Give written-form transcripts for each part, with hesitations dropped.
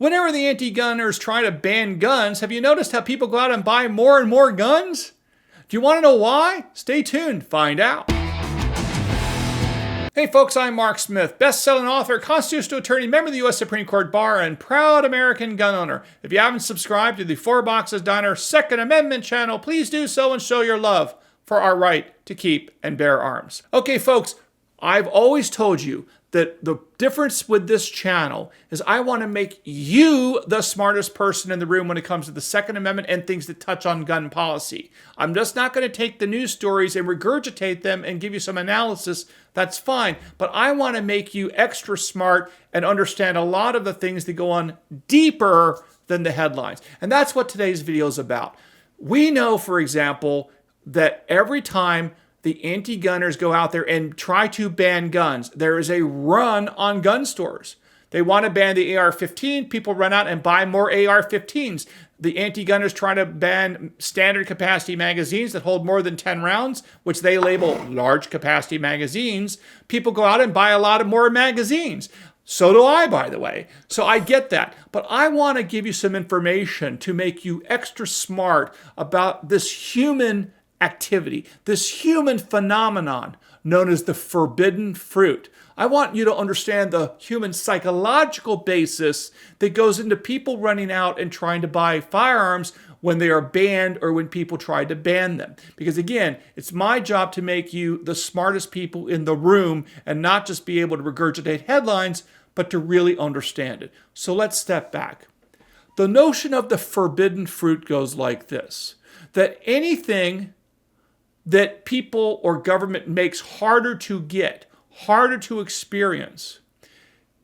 Whenever the anti-gunners try to ban guns, have you noticed how people go out and buy more and more guns? Do you want to know why? Stay tuned, find out. Hey folks, I'm Mark Smith, best-selling author, constitutional attorney, member of the U.S. Supreme Court Bar, and proud American gun owner. If you haven't subscribed to the Four Boxes Diner Second Amendment channel, please do so and show your love for our right to keep and bear arms. Okay folks, I've always told you that the difference with this channel is I want to make you the smartest person in the room when it comes to the Second Amendment and things that touch on gun policy. I'm just not going to take the news stories and regurgitate them and give you some analysis. That's fine. But I want to make you extra smart and understand a lot of the things that go on deeper than the headlines. And that's what today's video is about. We know, for example, that every time the anti-gunners go out there and try to ban guns, there is a run on gun stores. They want to ban the AR-15. People run out and buy more AR-15s. The anti-gunners try to ban standard capacity magazines that hold more than 10 rounds, which they label large capacity magazines. People go out and buy a lot of more magazines. So do I, by the way. So I get that. But I want to give you some information to make you extra smart about this human activity, this human phenomenon known as the forbidden fruit. I want you to understand the human psychological basis that goes into people running out and trying to buy firearms when they are banned or when people try to ban them. Because again, it's my job to make you the smartest people in the room and not just be able to regurgitate headlines, but to really understand it. So let's step back. The notion of the forbidden fruit goes like this, that anything that people or government makes harder to get, harder to experience,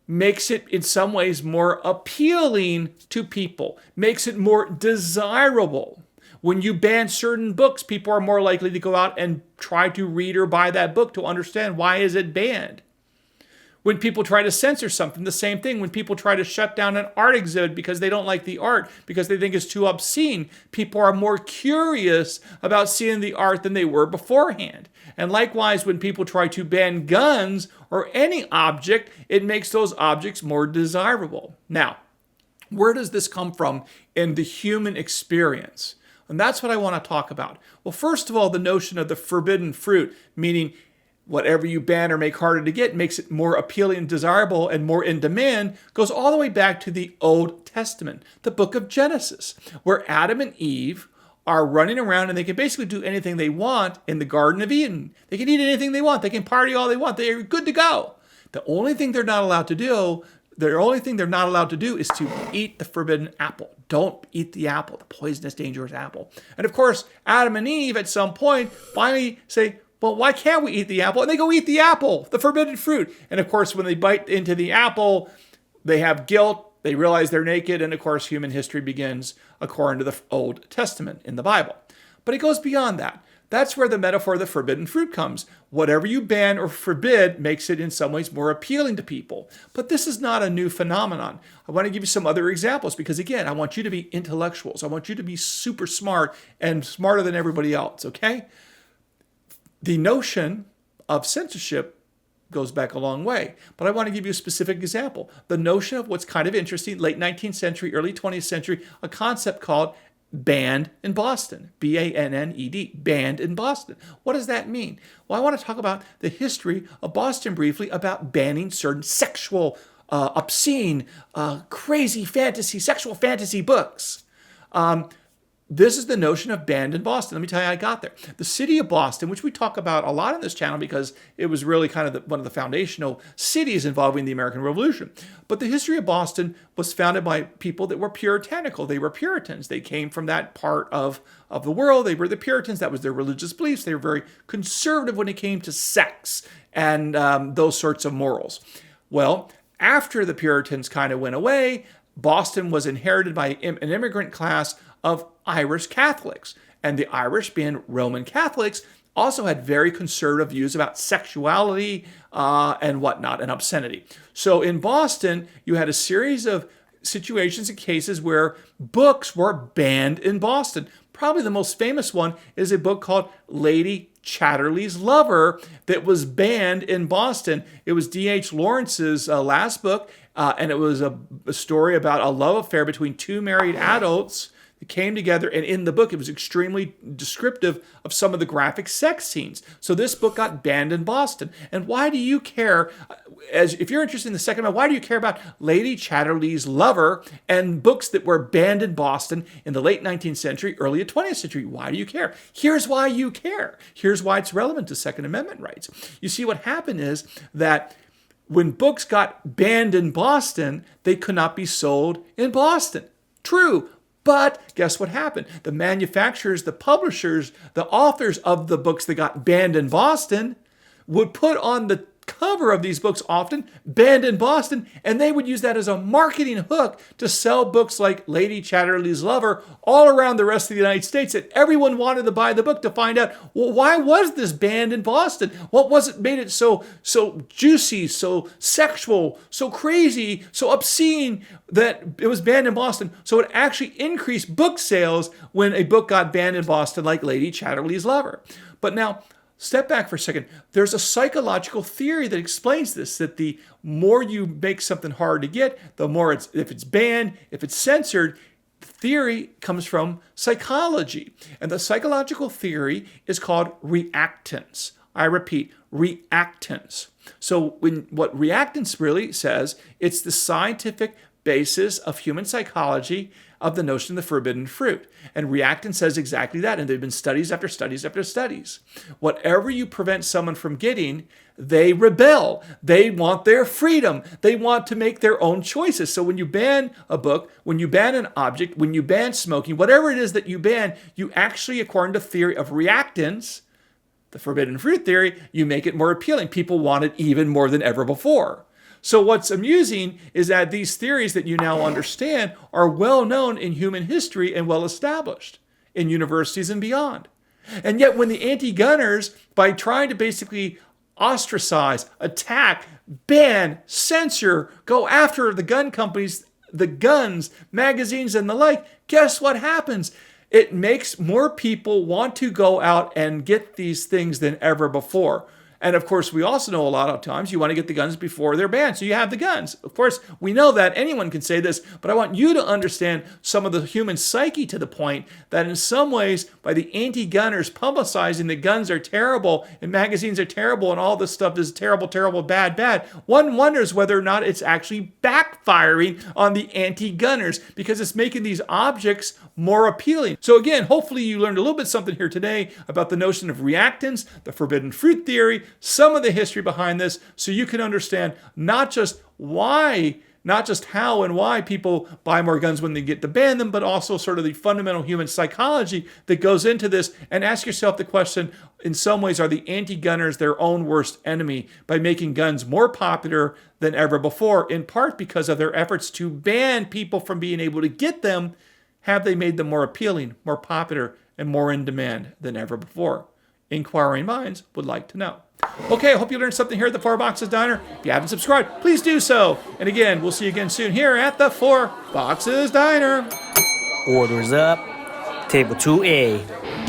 makes it in some ways more appealing to people, makes it more desirable. When you ban certain books, people are more likely to go out and try to read or buy that book to understand why is it banned. When people try to censor something, the same thing. When people try to shut down an art exhibit because they don't like the art, because they think it's too obscene, people are more curious about seeing the art than they were beforehand. And likewise, when people try to ban guns or any object, it makes those objects more desirable. Now, where does this come from in the human experience? And that's what I want to talk about. Well, first of all, the notion of the forbidden fruit, meaning whatever you ban or make harder to get makes it more appealing and desirable and more in demand, goes all the way back to the Old Testament, the book of Genesis, where Adam and Eve are running around and they can basically do anything they want in the Garden of Eden. They can eat anything they want. They can party all they want. They're good to go. The only thing they're not allowed to do is to eat the forbidden apple. Don't eat the apple, the poisonous, dangerous apple. And of course, Adam and Eve at some point finally say, well, why can't we eat the apple? And they go eat the apple, the forbidden fruit. And of course, when they bite into the apple, they have guilt. They realize they're naked. And of course, human history begins according to the Old Testament in the Bible. But it goes beyond that. That's where the metaphor of the forbidden fruit comes. Whatever you ban or forbid makes it in some ways more appealing to people. But this is not a new phenomenon. I want to give you some other examples because, again, I want you to be intellectuals. I want you to be super smart and smarter than everybody else, okay? The notion of censorship goes back a long way, but I want to give you a specific example. The notion of what's kind of interesting, late 19th century, early 20th century, a concept called banned in Boston, B-A-N-N-E-D, banned in Boston. What does that mean? Well, I want to talk about the history of Boston briefly about banning certain sexual, obscene, crazy fantasy, sexual fantasy books. This is the notion of banned in Boston. Let me tell you how I got there. The city of Boston, which we talk about a lot on this channel because it was really kind of one of the foundational cities involving the American Revolution. But the history of Boston was founded by people that were puritanical. They were Puritans. They came from that part of the world. They were the Puritans. That was their religious beliefs. They were very conservative when it came to sex and those sorts of morals. Well, after the Puritans kind of went away, Boston was inherited by an immigrant class of Irish Catholics. And the Irish, being Roman Catholics, also had very conservative views about sexuality and whatnot, and obscenity. So in Boston, you had a series of situations and cases where books were banned in Boston. Probably the most famous one is a book called Lady Chatterley's Lover that was banned in Boston. It was D.H. Lawrence's last book. and it was a story about a love affair between two married adults that came together. And in the book, it was extremely descriptive of some of the graphic sex scenes. So this book got banned in Boston. And why do you care? If you're interested in the Second Amendment, why do you care about Lady Chatterley's Lover and books that were banned in Boston in the late 19th century, early 20th century? Why do you care? Here's why you care. Here's why it's relevant to Second Amendment rights. You see, what happened is that when books got banned in Boston, they could not be sold in Boston. True. But guess what happened? The manufacturers, the publishers, the authors of the books that got banned in Boston would put on the cover of these books often, banned in Boston, and they would use that as a marketing hook to sell books like Lady Chatterley's Lover all around the rest of the United States, and everyone wanted to buy the book to find out, well, why was this banned in Boston? What was it made it so juicy, so sexual, so crazy, so obscene that it was banned in Boston? So it actually increased book sales when a book got banned in Boston like Lady Chatterley's Lover. But now, step back for a second. There's a psychological theory that explains this, that the more you make something hard to get, the more if it's banned, if it's censored. The theory comes from psychology. And the psychological theory is called reactance. I repeat, reactance. So what reactance really says, it's the scientific basis of human psychology of the notion of the forbidden fruit. And reactance says exactly that. And there have been studies after studies after studies. Whatever you prevent someone from getting, they rebel. They want their freedom. They want to make their own choices. So when you ban a book, when you ban an object, when you ban smoking, whatever it is that you ban, you actually, according to theory of reactance, the forbidden fruit theory, you make it more appealing. People want it even more than ever before. So what's amusing is that these theories that you now understand are well known in human history and well established in universities and beyond. And yet when the anti-gunners, by trying to basically ostracize, attack, ban, censor, go after the gun companies, the guns, magazines, and the like, guess what happens? It makes more people want to go out and get these things than ever before. And of course, we also know a lot of times you want to get the guns before they're banned. So you have the guns. Of course, we know that. Anyone can say this, but I want you to understand some of the human psyche to the point that in some ways, by the anti-gunners publicizing that guns are terrible and magazines are terrible and all this stuff is terrible, terrible, bad, bad, one wonders whether or not it's actually backfiring on the anti-gunners because it's making these objects more appealing. So again, hopefully you learned a little bit something here today about the notion of reactance, the forbidden fruit theory, some of the history behind this, so you can understand not just why, not just how and why people buy more guns when they get to ban them, but also sort of the fundamental human psychology that goes into this. And ask yourself the question, in some ways, are the anti-gunners their own worst enemy by making guns more popular than ever before, in part because of their efforts to ban people from being able to get them? Have they made them more appealing, more popular, and more in demand than ever before? Inquiring minds would like to know. Okay, I hope you learned something here at the Four Boxes Diner. If you haven't subscribed, please do so. And again, we'll see you again soon here at the Four Boxes Diner. Orders up. Table 2A.